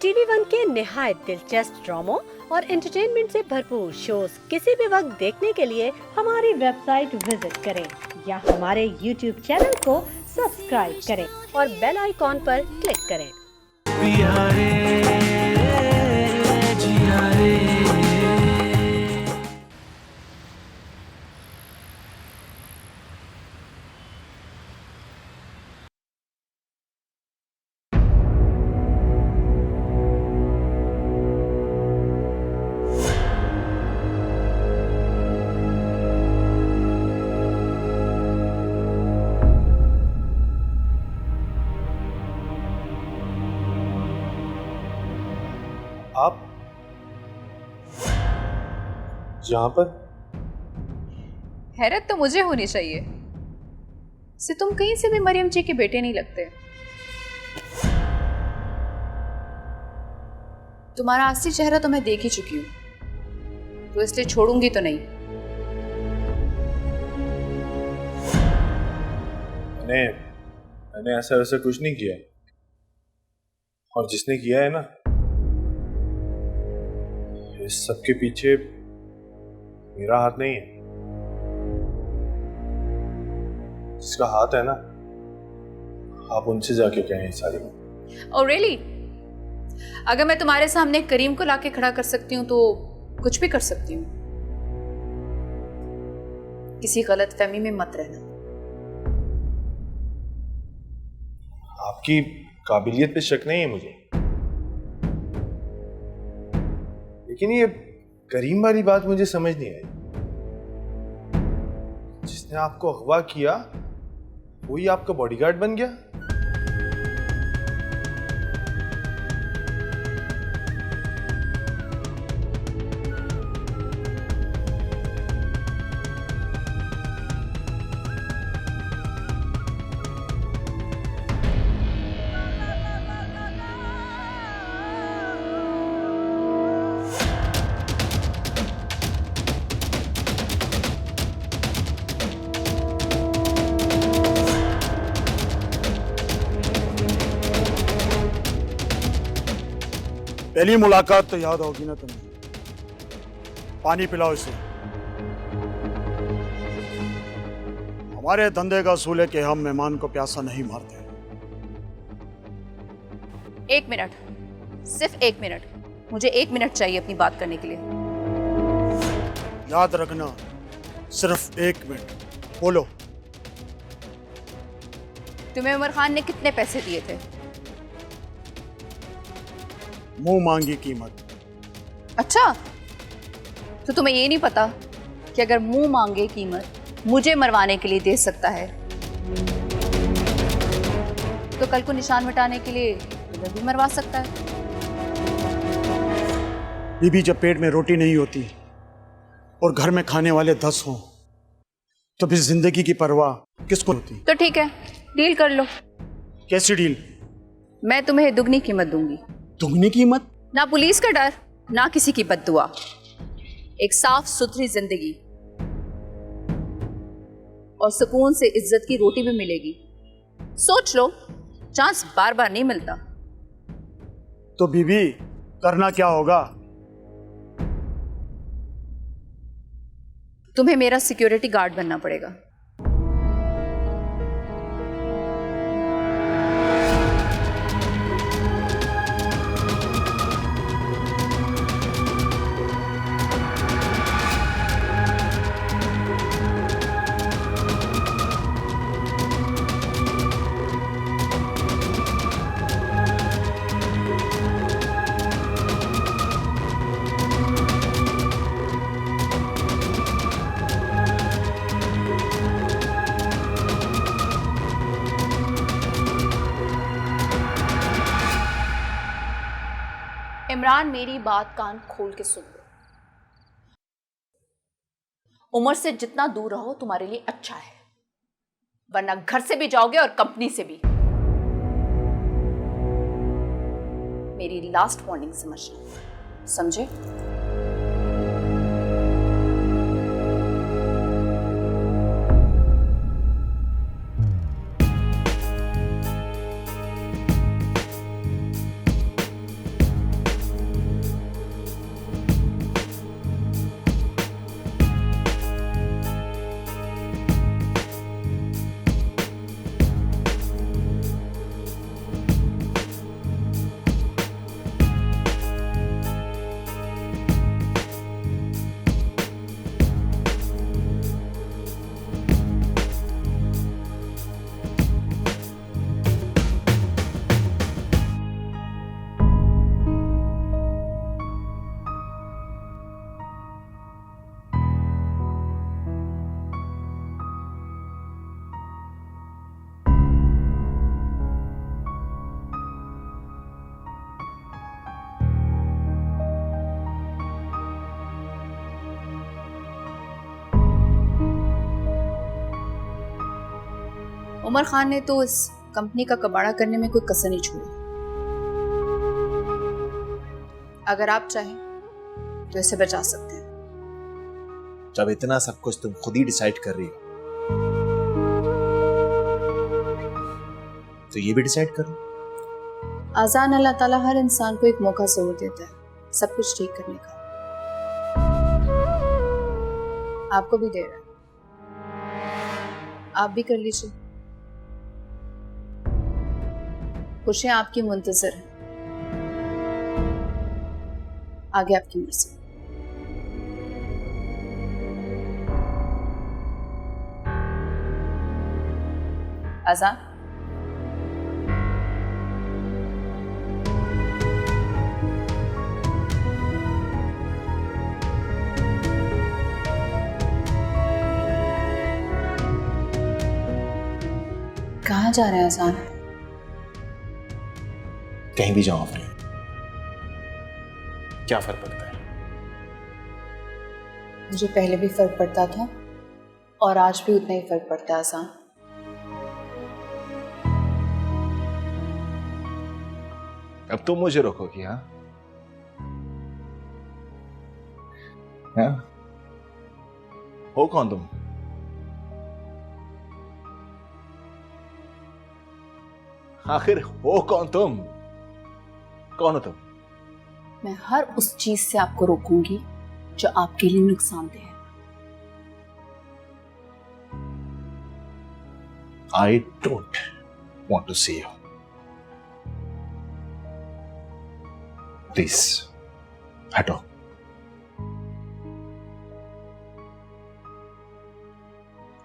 TV one के निहायत दिलचस्प ड्रामों और एंटरटेनमेंट से भरपूर शोज किसी भी वक्त देखने के लिए हमारी वेबसाइट विजिट करें या हमारे यूट्यूब चैनल को सब्सक्राइब करें और बेल आइकॉन पर क्लिक करें। आप यहाँ पर? हैरत तो मुझे होनी चाहिए से तुम कहीं से भी मरियम जी के बेटे नहीं लगते। तुम्हारा असली चेहरा तो मैं देख ही चुकी हूँ, तो इसलिए छोड़ूंगी तो नहीं। मैंने ऐसा वैसा कुछ नहीं किया, और जिसने किया है ना, इस सबके पीछे मेरा हाथ नहीं है। जिसका हाथ है ना, आप उनसे जाके कहें ये सारी बात। Oh really? अगर मैं तुम्हारे सामने करीम को लाके खड़ा कर सकती हूँ तो कुछ भी कर सकती हूँ। किसी गलत फहमी में मत रहना। आपकी काबिलियत पे शक नहीं है मुझे, लेकिन ये करीम वाली बात मुझे समझ नहीं आई। जिसने आपको अगवा किया वही आपका बॉडीगार्ड बन गया? पहली मुलाकात तो याद होगी ना तुम्हें? पानी पिलाओ इसे। हमारे धंधे का असूल है कि हम मेहमान को प्यासा नहीं मारते। एक मिनट, सिर्फ एक मिनट। मुझे 1 मिनट चाहिए अपनी बात करने के लिए। याद रखना, सिर्फ 1 मिनट। बोलो। तुम्हें उमर खान ने कितने पैसे दिए थे? मुंह मांगी कीमत। अच्छा, तो तुम्हें ये नहीं पता कि अगर मुंह मांगे कीमत मुझे मरवाने के लिए दे सकता है, तो कल को निशान मिटाने के लिए तुम्हें भी मरवा सकता है। बीबी, जब पेट में रोटी नहीं होती और घर में खाने वाले 10 हों, तो फिर जिंदगी की परवाह किसको होती? तो ठीक है, डील कर लो। कैसी डील? मैं तुम्हें दुगनी कीमत दूंगी। दुगनी कीमत? ना पुलिस का डर, ना किसी की बद्दुआ। एक साफ सुथरी जिंदगी और सुकून से इज्जत की रोटी भी मिलेगी। सोच लो, चांस बार बार नहीं मिलता। तो बीबी, करना क्या होगा? तुम्हें मेरा सिक्योरिटी गार्ड बनना पड़ेगा। इमरान, मेरी बात कान खोल के सुन लो। उम्र से जितना दूर रहो तुम्हारे लिए अच्छा है, वरना घर से भी जाओगे और कंपनी से भी। मेरी लास्ट वार्निंग समझना, समझे? उमर खान ने तो इस कंपनी का कबाड़ा करने में कोई कसर नहीं छोड़ी। अगर आप चाहें तो इसे बचा सकते हैं। जब इतना सब कुछ तुम खुद ही डिसाइड कर रही हो तो ये भी डिसाइड करो। आजान अल्लाह ताला हर इंसान को एक मौका जरूर देता है सब कुछ ठीक करने का। आपको भी दे रहा है, आप भी कर लीजिए। खुशियां आपकी मुंतजर हैं, आगे आपकी मर्जी। आजान, कहाँ जा रहे हैं आजान? कहीं भी जाओ अपने, क्या फर्क पड़ता है? मुझे पहले भी फर्क पड़ता था और आज भी उतना ही फर्क पड़ता है आजान। अब तुम मुझे रोकोगी? हाँ हाँ? हो कौन तुम? आखिर हो कौन तुम? कौन हो तुम? मैं हर उस चीज से आपको रोकूंगी जो आपके लिए नुकसानदेह है। I don't want to see you. Please, हटो।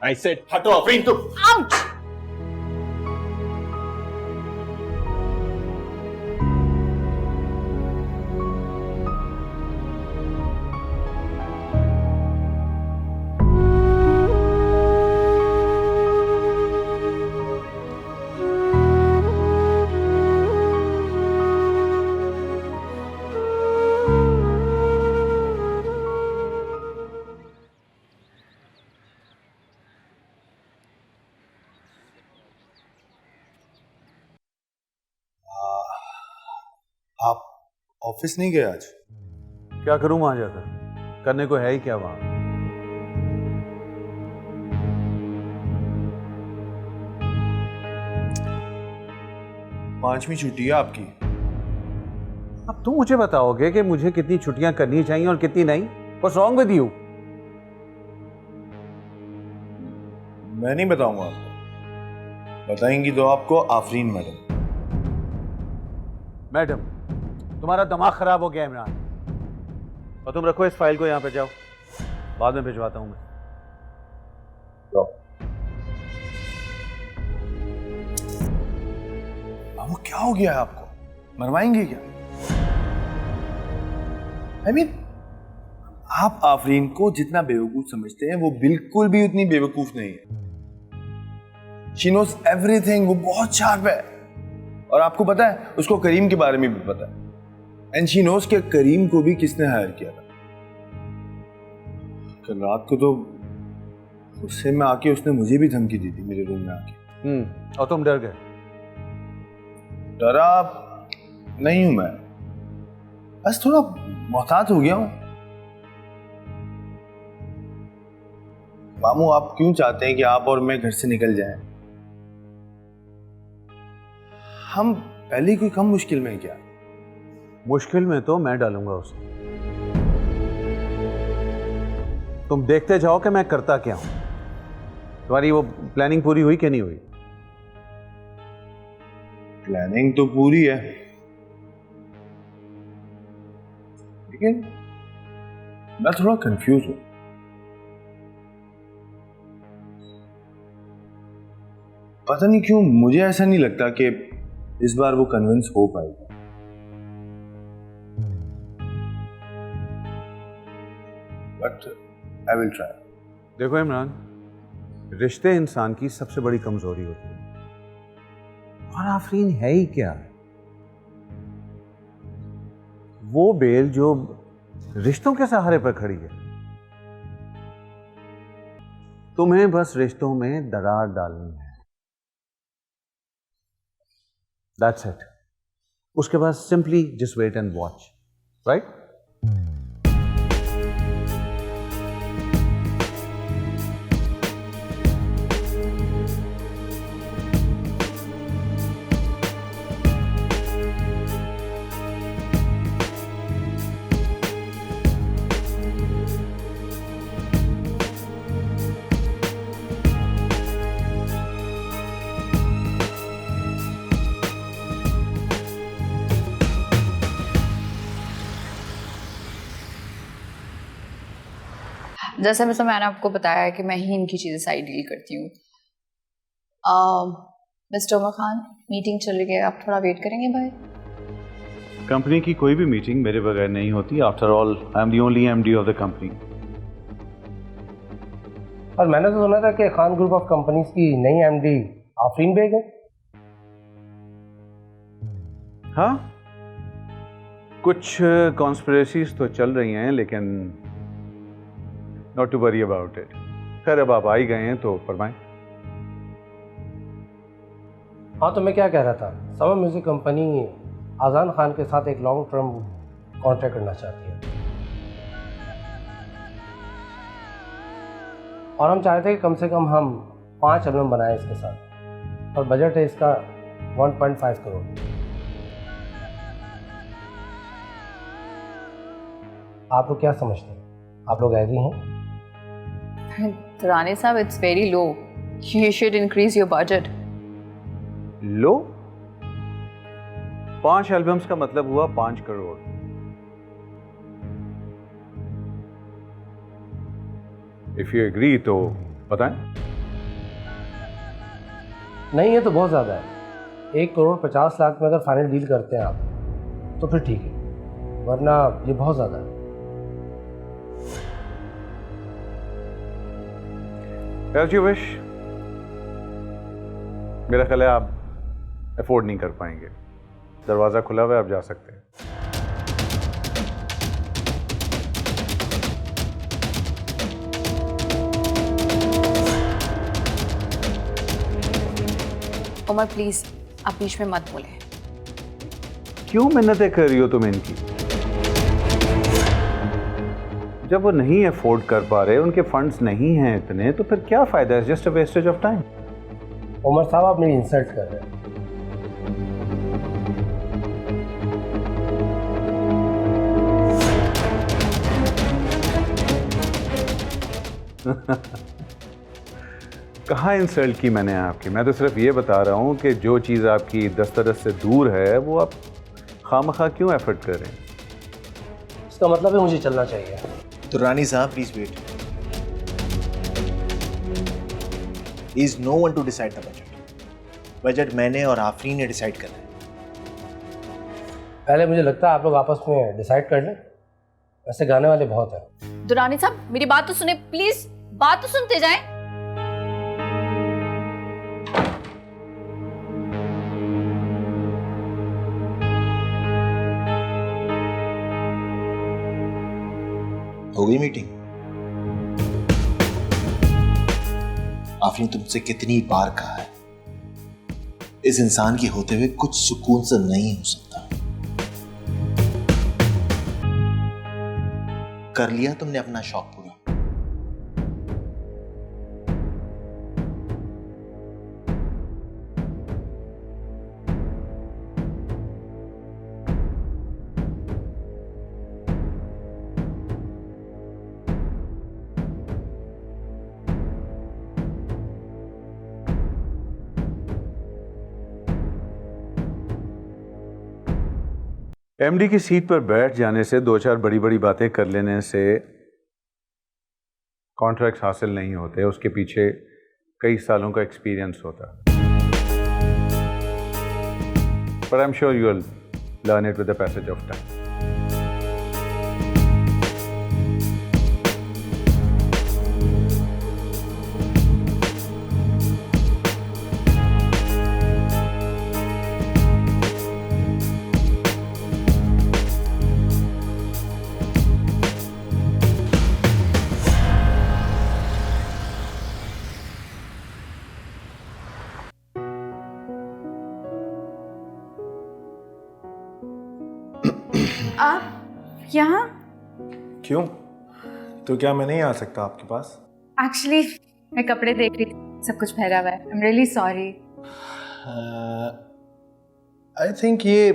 I said हटो अफरीन तुम। आउट! आप ऑफिस नहीं गए आज? क्या करूं वहां जाकर? करने को है ही क्या वहां? पांचवी छुट्टी है आपकी। अब तुम मुझे बताओगे कि मुझे कितनी छुट्टियां करनी चाहिए और कितनी नहीं? What's wrong with you? मैं नहीं बताऊंगा आपको, बताएंगी तो आपको आफरीन मैडम। मैडम, तुम्हारा दिमाग खराब हो गया इमरान। और तुम रखो इस फाइल को, यहां पे जाओ, बाद में भिजवाता हूं मैं। वो क्या हो गया है आपको? मरवाएंगे क्या? I mean, आप आफरीन को जितना बेवकूफ समझते हैं वो बिल्कुल भी उतनी बेवकूफ नहीं है। She knows everything, वो बहुत शार्प है। और आपको पता है उसको करीम के बारे में भी पता है। एंड शी नोस कि करीम को भी किसने हायर किया था। कल रात को तो गुस्से में आके उसने मुझे भी धमकी दी थी मेरे रूम में आके। और तुम डर गए? डरा नहीं हूं मैं, बस थोड़ा मोहतात हो गया हूं। मामू, आप क्यों चाहते हैं कि आप और मैं घर से निकल जाएं? हम पहले कोई कम मुश्किल में क्या? मुश्किल में तो मैं डालूंगा उसे। तुम देखते जाओ कि मैं करता क्या हूं। तुम्हारी वो प्लानिंग पूरी हुई कि नहीं हुई? प्लानिंग तो पूरी है, लेकिन मैं थोड़ा कंफ्यूज हूं। पता नहीं क्यों मुझे ऐसा नहीं लगता कि इस बार वो कन्विंस हो पाएगा। But I will try. देखो इमरान, रिश्ते इंसान की सबसे बड़ी कमजोरी होती है। और आफरीन है ही क्या? वो बेल जो रिश्तों के सहारे पर खड़ी है। तुम्हें बस रिश्तों में दरार डालनी है। That's it. उसके बाद simply just wait and watch, right? जैसे मैंने आपको बताया कि मैं ही इनकी चीज़ें साइड डील करती हूँ। मिस्टर उमर खान, मीटिंग चल रही है, आप थोड़ा वेट करेंगे भाई? कंपनी की कोई भी मीटिंग मेरे बगैर नहीं होती। After all I am the only MD of the company. और मैंने तो सुना था कि खान ग्रुप ऑफ कंपनीज की नई एमडी आफरीन बेग है। हाँ, कुछ कॉन्स्पिरेसीज तो चल रही हैं, लेकिन not to worry about it. खैर, अब आप आ ही गए हैं तो फरमाएं। हाँ, तो मैं क्या कह रहा था, समर म्यूजिक कंपनी आज़ान खान के साथ एक लॉन्ग टर्म कॉन्ट्रैक्ट करना चाहती है और हम चाहते हैं कि कम से कम हम 5 एल्बम बनाएं इसके साथ, और बजट है इसका 1.5 करोड़। आप लोग क्या समझते हैं? आप लोग एग्री हैं? रानी साहब, it's very low. You should increase your budget. Low? 5 albums का मतलब हुआ 5 करोड़। इफ यू एग्री तो बताएं। नहीं, ये तो बहुत ज़्यादा है। 1 करोड़ 50 लाख में अगर फाइनल डील करते हैं आप तो फिर ठीक है, वरना ये बहुत ज़्यादा है। As you wish। मेरा ख्याल है आप अफोर्ड नहीं कर पाएंगे। दरवाजा खुला हुआ है, आप जा सकते हैं। उमर प्लीज, आप बीच में मत बोले। क्यों मिन्नतें कर रही हो तुम इनकी? जब वो नहीं अफोर्ड कर पा रहे, उनके फंड्स नहीं हैं इतने, तो फिर क्या फायदा है? Just a wastage of time. Umar साहब, आप मेरी इंसल्ट कर रहे हैं। कहाँ इंसल्ट की मैंने आपकी? मैं तो सिर्फ ये बता रहा हूँ कि जो चीज़ आपकी दस्तरस से दूर है वो आप खामखा क्यों एफर्ट कर रहे हैं? इसका मतलब है मुझे चलना चाहिए। तो रानी साहब please wait. Is no one to decide the budget. Budget मैंने और आफरीन ने डिसाइड करना है। पहले मुझे लगता है आप लोग आपस में डिसाइड कर लें, वैसे गाने वाले बहुत हैं। दुरानी साहब, मेरी बात तो सुने प्लीज, बात तो सुनते जाएं। हो गई मीटिंग? आफरीन, तुमसे कितनी बार कहा है, इस इंसान के होते हुए कुछ सुकून से नहीं हो सकता। कर लिया तुमने अपना शौक पूरा। एमडी की सीट पर बैठ जाने से, 2-4 बड़ी बड़ी बातें कर लेने से कॉन्ट्रैक्ट्स हासिल नहीं होते। उसके पीछे कई सालों का एक्सपीरियंस होता है। पर I am sure you will learn it with the passage of time. आप यहाँ? क्यों? तो क्या मैं नहीं आ सकता आपके पास? एक्चुअली मैं कपड़े देख रही थी, सब कुछ फैला हुआ है। I am really sorry. I think ये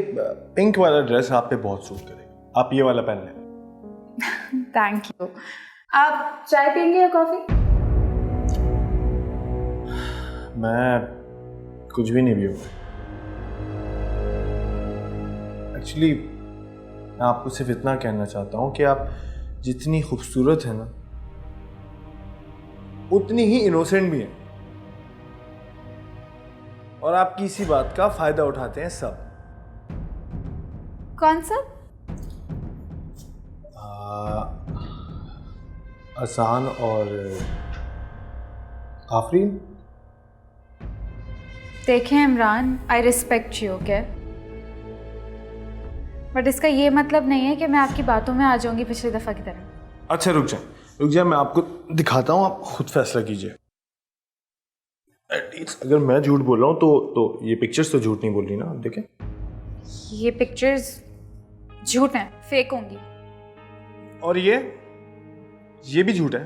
पिंक वाला ड्रेस आप पे बहुत सूट करेगा, आप ये वाला पहन लें। Thank you. आप चाय पियेंगे या कॉफी? मैं कुछ भी नहीं पीऊंगा। एक्चुअली मैं आपको सिर्फ इतना कहना चाहता हूँ कि आप जितनी खूबसूरत है ना, उतनी ही इनोसेंट भी हैं, और आपकी इसी बात का फायदा उठाते हैं सब। कौन सा? असान और आफरीन। देखें Imran, I respect you, okay, but इसका ये मतलब नहीं है कि मैं आपकी बातों में आ जाऊंगी पिछली दफा की तरह। अच्छा रुक जाए, मैं आपको दिखाता हूँ, आप खुद फैसला कीजिए। एटलीस्ट अगर मैं झूठ बोल रहा हूँ तो ये पिक्चर्स तो झूठ नहीं बोल रही ना, आप देखें। ये पिक्चर्स झूठ हैं, फेक होंगी। और ये भी झूठ है।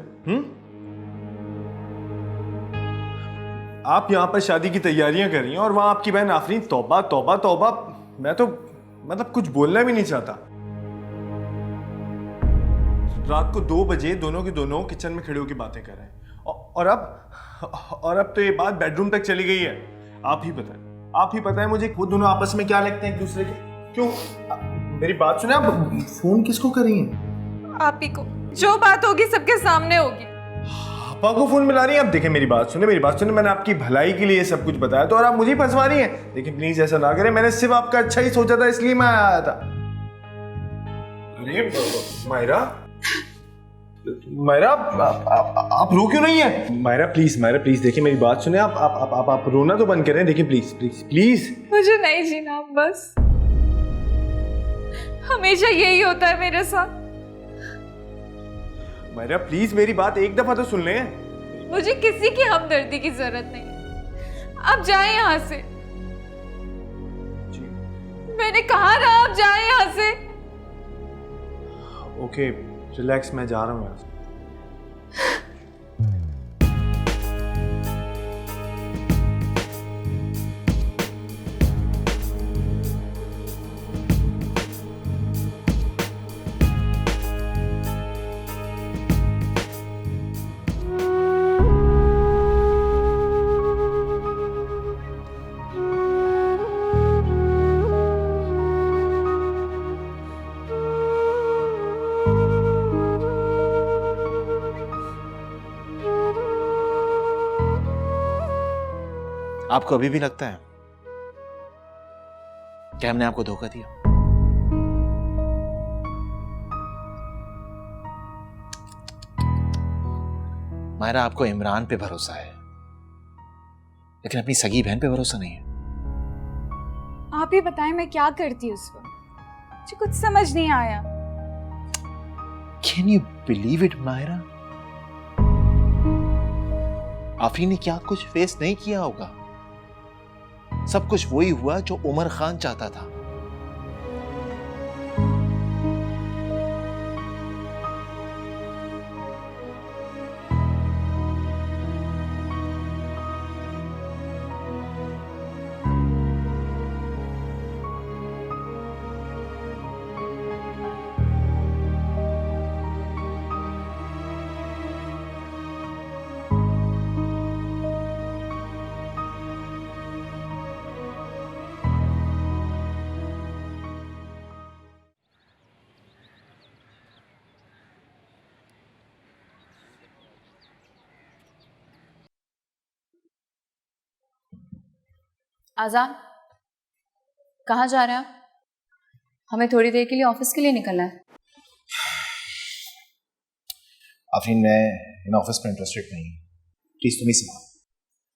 आप यहाँ पर शादी की तैयारियां कर रही हैं और वहां आपकी बहन आफरीन, तौबा तौबा तौबा, मैं तो मतलब कुछ बोलना भी नहीं चाहता। रात को 2 बजे दोनों के दोनों किचन में खड़े होकर बातें कर रहे हैं, और अब तो ये बात बेडरूम तक चली गई है। आप ही बताएं मुझे, वो दोनों आपस में क्या लगते हैं एक दूसरे के? क्यों? मेरी बात सुने, आप फोन किसको कर रही हैं? आप ही को। जो बात होगी सबके सामने होगी। पापा को फोन मिला रही हैं? अब देखें, मेरी बात सुने, मैंने आपकी भलाई के लिए सब कुछ बताया तो, और आप मुझे ही फंसवा रही हैं। लेकिन प्लीज ऐसा ना करें, मैंने सिर्फ आपका अच्छा ही सोचा था, इसलिए मैं आया था। अरे मायरा, आप रो क्यों नहीं है? मायरा प्लीज देखिए, मेरी बात सुने, आप रोना तो बंद करें। देखिए प्लीज। मुझे नहीं जीना बस, हमेशा यही होता है मेरे साथ। मायरा प्लीज मेरी बात एक दफा तो सुन लें। मुझे किसी की हमदर्दी की जरूरत नहीं, आप जाएं यहाँ से। मैंने कहा ना, आप जाएं यहाँ से। ओके रिलैक्स, मैं जा रहा हूँ यहाँ से। आपको अभी भी लगता है कि हमने आपको धोखा दिया? मायरा, आपको इमरान पे भरोसा है, लेकिन अपनी सगी बहन पे भरोसा नहीं है। आप ही बताएं मैं क्या करती उस वक्त, मुझे कुछ समझ नहीं आया। Can you believe it, Myra? Afreen ने क्या कुछ फेस नहीं किया होगा। सब कुछ वही हुआ जो उमर खान चाहता था। आजान, कहाँ जा रहे हैं आप? हमें थोड़ी देर के लिए ऑफिस के लिए निकलना है। आफरीन, मैं इन ऑफिस में इंटरेस्टेड नहीं हूँ, प्लीज तुम ही संभालो।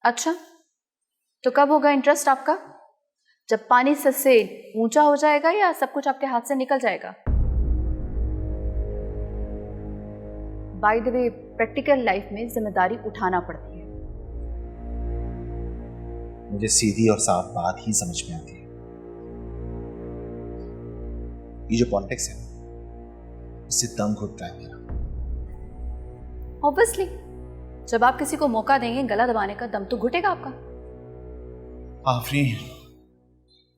अच्छा, तो कब होगा इंटरेस्ट आपका? जब पानी सर से ऊंचा हो जाएगा या सब कुछ आपके हाथ से निकल जाएगा? By the way, practical life में जिम्मेदारी उठाना पड़ती है। मुझे सीधी और साफ बात ही समझ में आती है। ये जो पॉलिटिक्स है इससे दम घुटता है मेरा। ऑब्वियसली जब आप किसी को मौका देंगे गला दबाने का, दम तो घुटेगा आपका। आफरीन,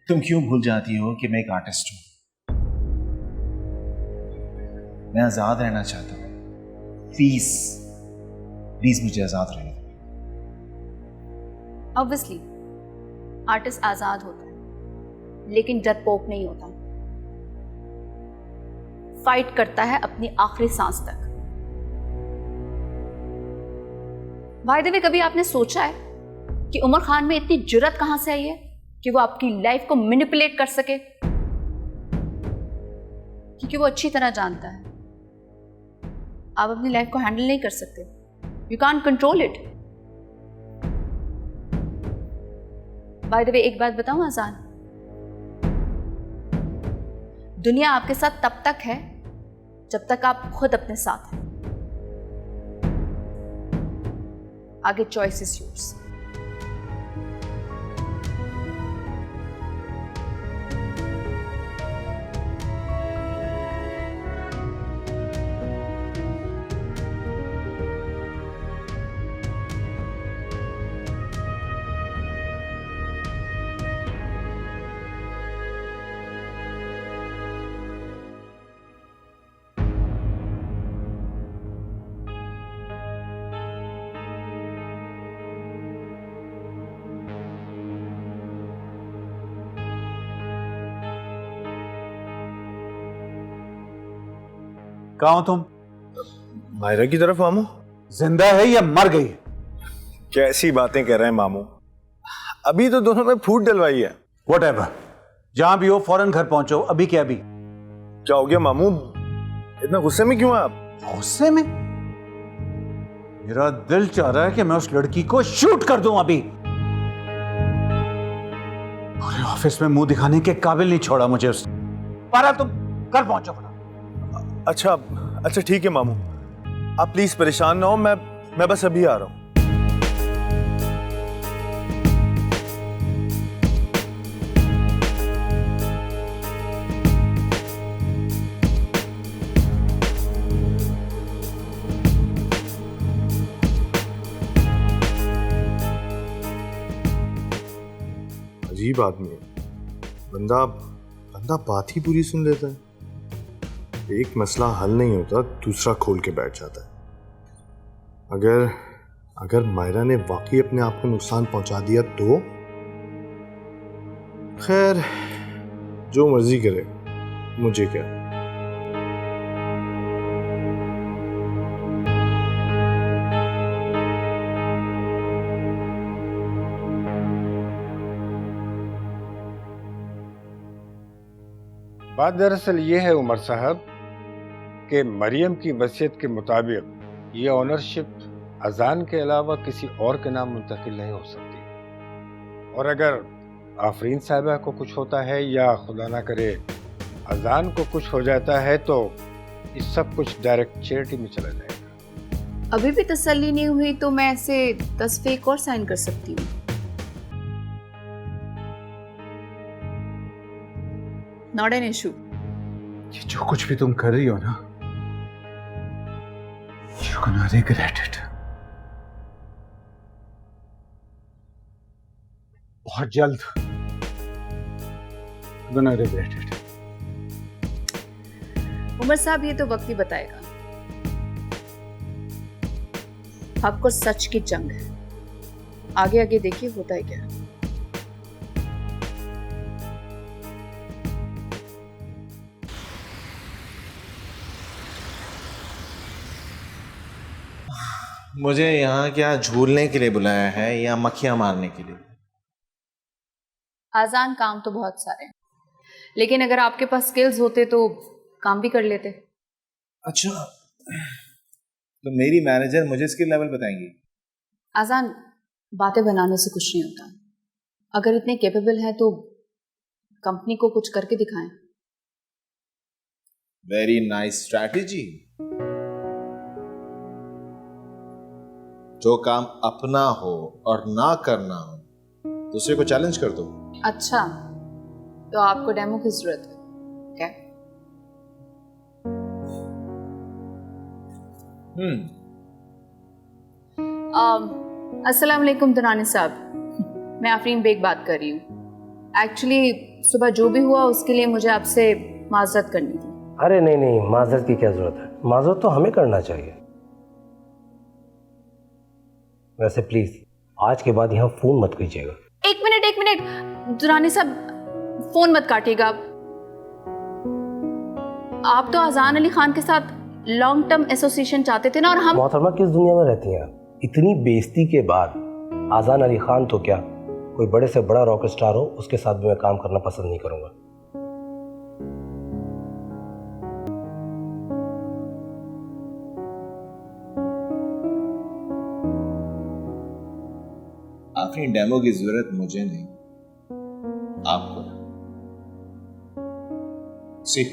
तुम क्यों भूल जाती हो कि मैं एक आर्टिस्ट हूं? मैं आजाद रहना चाहता हूं। प्लीज प्लीज मुझे आजाद रहने दो। ऑब्वियसली आर्टिस्ट आजाद होता है, लेकिन डरपोक नहीं होता। फाइट करता है अपनी आखिरी सांस तक। बाय द वे, कभी आपने सोचा है कि उमर खान में इतनी जुर्रत कहां से आई है कि वो आपकी लाइफ को मैनिपुलेट कर सके? क्योंकि वो अच्छी तरह जानता है आप अपनी लाइफ को हैंडल नहीं कर सकते। You can't control it. By the way, एक बात बताऊं आजान, दुनिया आपके साथ तब तक है जब तक आप खुद अपने साथ हैं। आगे चॉइस इज योर्स। कहाँ हो तुम? मायरा की तरफ मामू। जिंदा है या मर गई है? कैसी बातें कह रहे हैं मामू, अभी तो दोनों में फूट डलवाई है। Whatever, जहां भी हो फौरन घर पहुंचो। अभी क्या अभी? क्या हो गया मामू, इतना गुस्से में क्यों हैं आप? गुस्से में? मेरा दिल चाह रहा है कि मैं उस लड़की को शूट कर दूं अभी। पूरे ऑफिस में मुंह दिखाने के काबिल नहीं छोड़ा मुझे उसने। पारा, तुम घर पहुंचो फटाफट। अच्छा अच्छा ठीक है मामू, आप प्लीज परेशान ना हो, मैं बस अभी आ रहा हूं। अजीब आदमी है, बंदा बात ही पूरी सुन लेता है। एक मसला हल नहीं होता दूसरा खोल के बैठ जाता है। अगर मायरा ने वाकई अपने आप को नुकसान पहुंचा दिया तो खैर जो मर्जी करे, मुझे क्या। बात दरअसल ये है उमर साहब कि मरियम की वसीयत के मुताबिक ये ओनरशिप अजान के अलावा किसी और के नाम मुंतकिल नहीं हो सकती। और अगर आफरीन साहिबा को कुछ होता है या खुदा ना करे अजान को कुछ हो जाता है तो ये सब कुछ डायरेक्ट चैरिटी में चला जाएगा। अभी भी तसल्ली नहीं हुई तो मैं ऐसे 10 फेक और साइन कर सकती हूँ। Not an issue. ये जो कुछ भी तुम कर रही हो ना, you're gonna regret it. बहुत जल्द you're gonna regret it. Umar साहब, ये तो वक्त ही बताएगा। आपको सच की जंग है, आगे आगे देखिए होता है क्या। मुझे यहाँ क्या झूलने के लिए बुलाया है या मक्खियां मारने के लिए? आसान काम तो बहुत सारे हैं, लेकिन अगर आपके पास स्किल्स होते तो काम भी कर लेते। अच्छा, तो मेरी मैनेजर मुझे स्किल लेवल बताएंगी? आसान बातें बनाने से कुछ नहीं होता। अगर इतने कैपेबल हैं तो कंपनी को कुछ करके दिखाएं। Very nice strategy. जो काम अपना हो और ना करना हो दूसरे को चैलेंज कर दो। अच्छा, तो आपको डेमो की जरूरत है क्या? अस्सलाम वालेकुम दुरानी साहब, मैं आफरीन बेग बात कर रही हूँ। एक्चुअली सुबह जो भी हुआ उसके लिए मुझे आपसे माजरत करनी थी। अरे नहीं नहीं, माजरत की क्या ज़रूरत है, माजरत तो हमें करना चाहिए। वैसे प्लीज़ आज के बाद यहाँ फ़ोन मत कीजिएगा। एक मिनट दुरानी साहब, फ़ोन मत काटिएगा। आप तो अजान अली खान के साथ लॉन्ग टर्म एसोसिएशन चाहते थे ना, और हम। मोहतरमा किस दुनिया में रहती हैं आप? इतनी बेइज्जती के बाद आज़ान अली खान तो क्या, कोई बड़े से बड़ा रॉक स्टार हो उसके साथ भी मैं काम करना पसंद नहीं करूँगा। आफरीन, डेमो की जरूरत मुझे नहीं, आपको। सी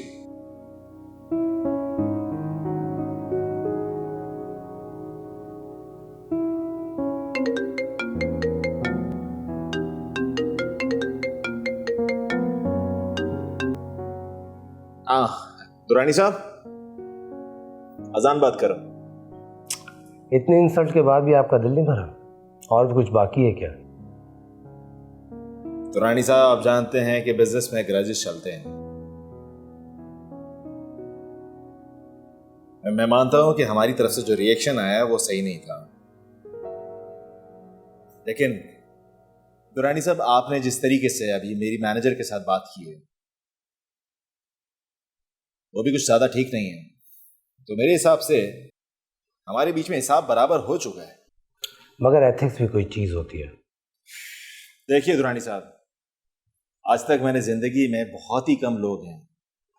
दुरानी साहब, अजान बात करो। इतने इंसल्ट के बाद भी आपका दिल नहीं भरा? और भी कुछ बाकी है क्या? दुरानी साहब, आप जानते हैं कि बिजनेस में ग्रजेस चलते हैं। मैं मानता हूं कि हमारी तरफ से जो रिएक्शन आया वो सही नहीं था, लेकिन दुरानी साहब, आपने जिस तरीके से अभी मेरी मैनेजर के साथ बात की है वो भी कुछ ज्यादा ठीक नहीं है। तो मेरे हिसाब से हमारे बीच में हिसाब बराबर हो चुका है। मगर एथिक्स भी कोई चीज़ होती है। देखिए दुरानी साहब, आज तक मैंने जिंदगी में बहुत ही कम लोग हैं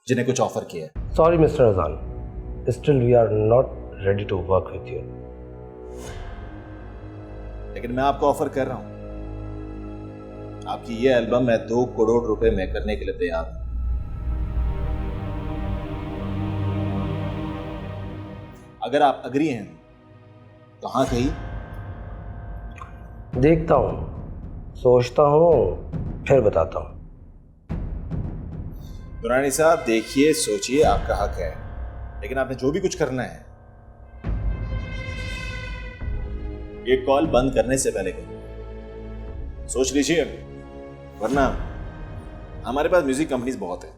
जिन्हें कुछ ऑफर किया है। Sorry mister Azaan, still we are not ready to work with you. लेकिन मैं आपको ऑफर कर रहा हूं, आपकी ये एल्बम मैं 2 करोड़ रुपए में करने के लिए तैयार हूं। अगर आप अग्री हैं तो हाँ कही। देखता हूँ, सोचता हूँ, फिर बताता हूँ। दुरानी साहब देखिए, सोचिए, आपका हक है, लेकिन आपने जो भी कुछ करना है ये कॉल बंद करने से पहले करो। सोच लीजिए, वरना हमारे पास म्यूजिक कंपनीज बहुत है।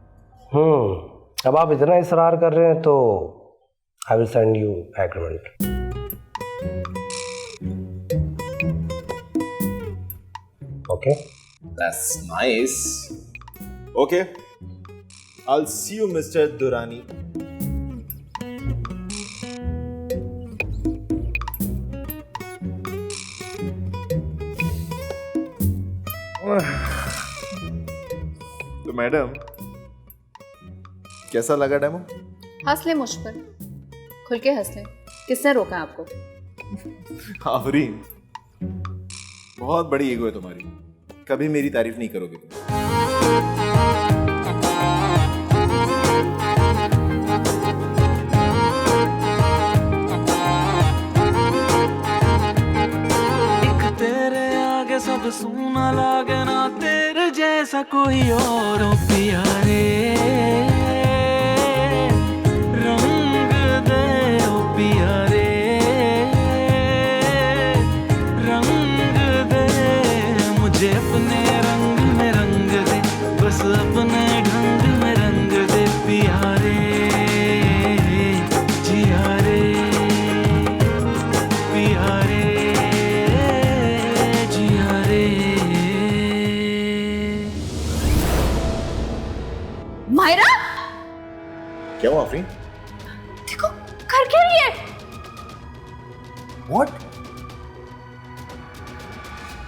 अब आप इतना इसरार कर रहे हैं तो I will send you agreement. Okay? That's nice. Okay. I'll see you, Mr. Durrani. तो मैडम, कैसा लगा डेमो? हंस ले मुझ पर, खुल के हंस ले। किसने रोका आपको? आफरीन, बहुत बड़ी ईगो है तुम्हारी, कभी मेरी तारीफ नहीं करोगे तुम। एक तेरे आगे सब सूना लागे ना, तेरे जैसा कोई और हो प्यारे। रंग दे ओ प्यारे, मुझे अपने रंग में रंग दे, बस अपने ढंग में रंग दे प्यारे, जियारे प्यारे, जियारे। मायरा, क्या हुआ आफरीन? देखो कर क्या रही है? What?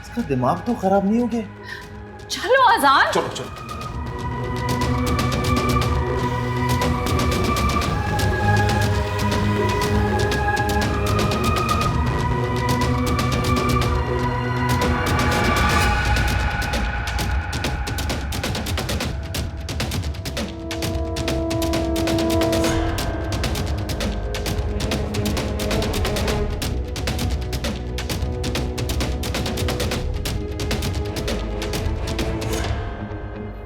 इसका दिमाग तो खराब नहीं हो गया? चलो अजान, चलो चलो।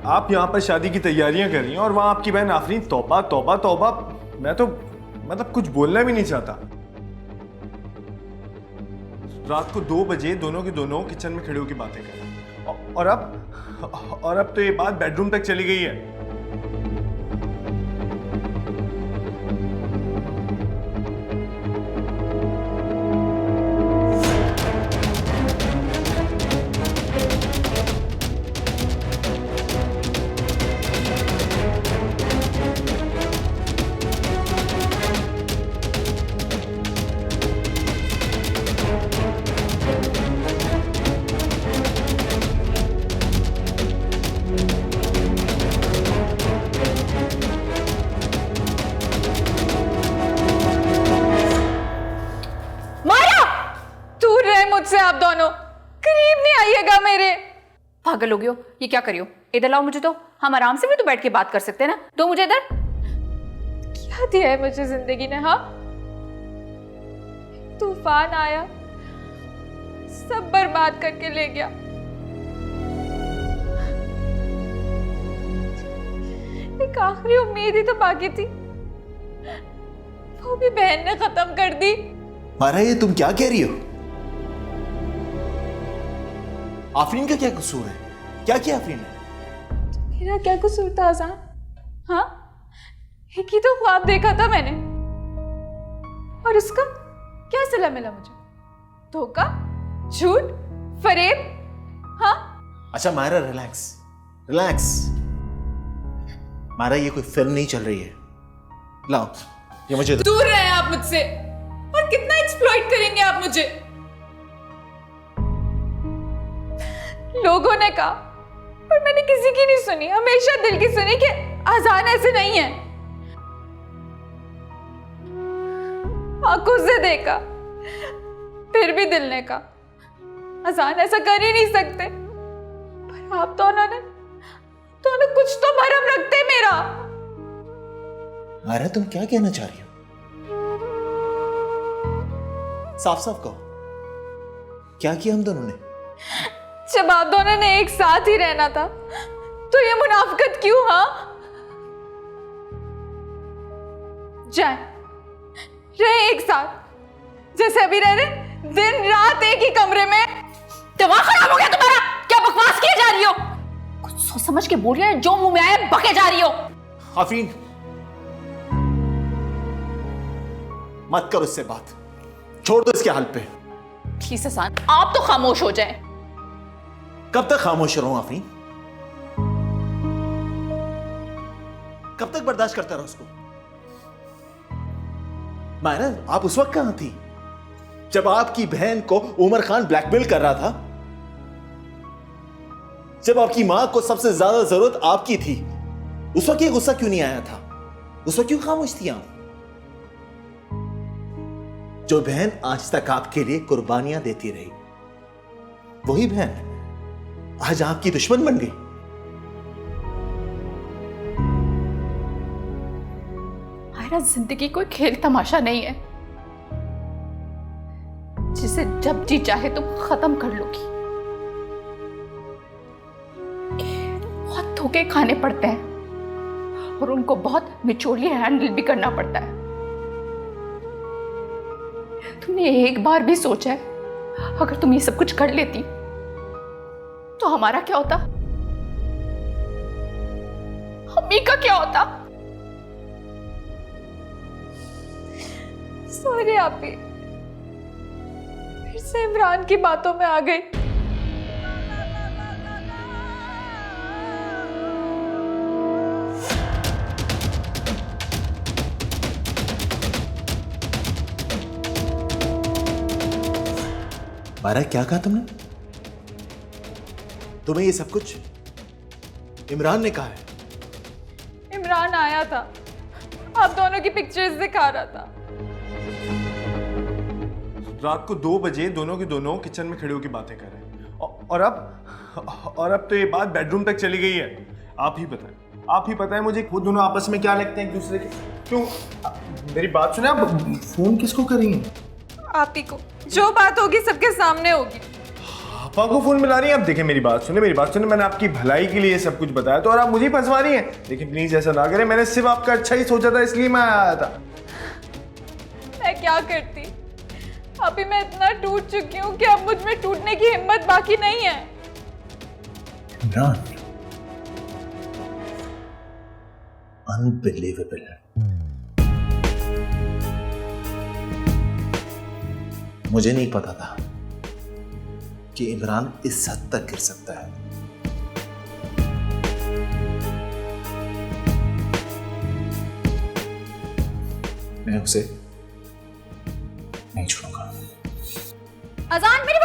आप यहाँ पर शादी की तैयारियां कर रही हैं और वहां आपकी बहन आफरीन, तौबा तौबा तौबा। मैं तो मतलब कुछ बोलना भी नहीं चाहता। रात को 2 बजे दोनों के दोनों किचन में खड़े होकर बातें कर रहे हैं और अब तो ये बात बेडरूम तक चली गई है। मुझसे आप दोनों करीब नहीं आइएगा मेरे। पागल हो गए हो, ये क्या करियो? इधर लाओ मुझे, तो हम आराम से भी तो बैठ के बात कर सकते हैं ना। दो मुझे इधर। क्या दिया है मुझे जिंदगी ने? हाँ, तूफान आया, सब बर्बाद करके ले गया। एक आखिरी उम्मीद ही तो बाकी थी, वो भी बहन ने खत्म कर दी। मारा, ये तुम क्या कह रही हो? आफरीन का क्या कसूर है? क्या किया आफरीन ने? मेरा क्या कसूर था अज़ान? हाँ, एक ही तो ख्वाब देखा था मैंने, और उसका क्या सिला मिला मुझे? धोखा, झूठ, फरेब। हाँ। अच्छा मायरा, रिलैक्स रिलैक्स। मायरा, ये कोई फिल्म नहीं चल रही है। लाओ ये मुझे। दूर रहे आप मुझसे, और कितना एक्सप्लॉइट करेंगे आप मुझे? लोगों ने कहा, पर मैंने किसी की नहीं सुनी, हमेशा दिल की सुनी कि अज़ान ऐसे नहीं है। आंखों से देखा, फिर भी दिल ने कहा अज़ान ऐसा कर ही नहीं सकते। पर आप दोनों कुछ तो भरम रखते मेरा। मायरा, तुम क्या कहना चाह रही हो? साफ साफ कहो, क्या किया हम दोनों ने? जब आप दोनों ने एक साथ ही रहना था, तो ये मुनाफिकत क्यों? हाँ, जाए रहे एक साथ जैसे अभी रह रहे, दिन रात एक ही कमरे में। दिमाग खराब हो गया तुम्हारा? क्या बकवास किए जा रही हो? कुछ सोच समझ के बोल रही है, जो मुंह में आए बके जा रही हो। आफरीन, मत करो इससे बात, छोड़ दो इसके हाल पे। प्लीज अज़ान, आप तो खामोश हो जाए। कब तक खामोश रहूं आफरीन? कब तक बर्दाश्त करता रहा उसको? मायरा, आप उस वक्त कहां थी जब आपकी बहन को उमर खान ब्लैकमेल कर रहा था? जब आपकी मां को सबसे ज्यादा जरूरत आपकी थी, उस वक्त ये गुस्सा क्यों नहीं आया था? उस वक्त क्यों खामोश थी आप? जो बहन आज तक आपके लिए कुर्बानियां देती रही, वही बहन आज आपकी दुश्मन बन गई। मायरा, जिंदगी कोई खेल तमाशा नहीं है जिसे जब जी चाहे तुम खत्म कर लोगी। बहुत धोखे खाने पड़ते हैं और उनको बहुत मिचोली हैंडल भी करना पड़ता है। तुमने एक बार भी सोचा है, अगर तुम ये सब कुछ कर लेती तो हमारा क्या होता? अम्मी का क्या होता? सॉरी आपी, फिर से इमरान की बातों में आ गई। मायरा, क्या कहा तुमने? तुम्हें ये सब कुछ इमरान ने कहा है? इमरान आया था, आप दोनों की पिक्चर्स दिखा रहा था। रात को 2 बजे दोनों के दोनों किचन में खड़े होकर बातें कर रहे हैं और अब तो ये बात बेडरूम तक चली गई है। आप ही बताएं मुझे, वो दोनों आपस में क्या लगते हैं एक दूसरे के? क्यों? मेरी बात सुने, आप फोन किसको करेंगे? आप ही को। जो बात होगी सबके सामने होगी। पापा को फोन मिला रही हैं? आप देखें, मेरी बात सुने, मैंने आपकी भलाई के लिए सब कुछ बताया तो, और आप मुझे ही फंसवा रही हैं। लेकिन प्लीज ऐसा ना करें, मैंने सिर्फ आपका अच्छा ही सोचा था, इसलिए मैं आया था। मैं क्या करती? अभी मैं इतना टूट चुकी हूँ कि अब मुझ में टूटने की हिम्मत बाकी नहीं है। इमरान, अनबिलीवेबल है। मुझे नहीं पता था कि इमरान इस हद तक गिर सकता है। मैं उसे नहीं छोड़ूंगा। अजान, मेरी